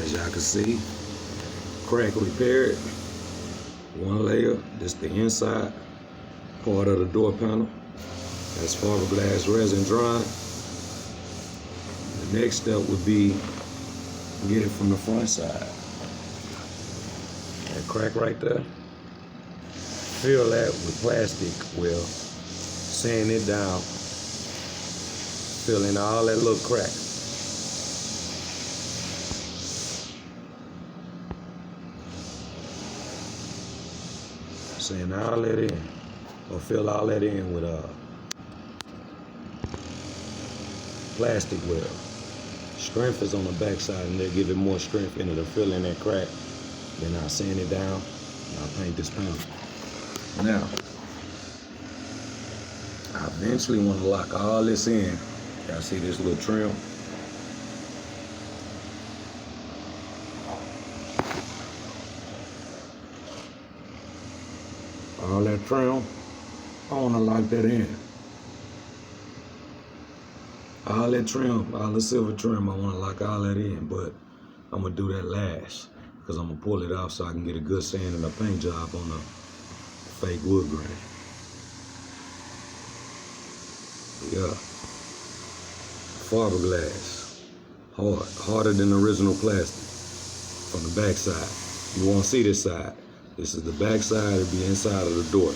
As y'all can see, crack repaired. One layer, this the inside part of the door panel. That's fiberglass resin drying. The next step would be get it from the front side. That crack right there, fill that with plastic well, sand it down, fill in all that little crack. Sand all that in, or fill all that in with plastic well. Strength is on the back side, and they'll give it more strength into the fill in that crack. Then I'll sand it down, and I'll paint this panel. Now, I eventually want to lock all this in. Y'all see this little trim? All that trim, I want to lock that in. All that trim, all the silver trim, I want to lock all that in, but I'm going to do that last, because I'm going to pull it off so I can get a good sand and a paint job on the fake wood grain. Yeah. Fiberglass. Hard. Harder than the original plastic. From the back side. You won't see this side. This is the back side. It'll be inside of the door.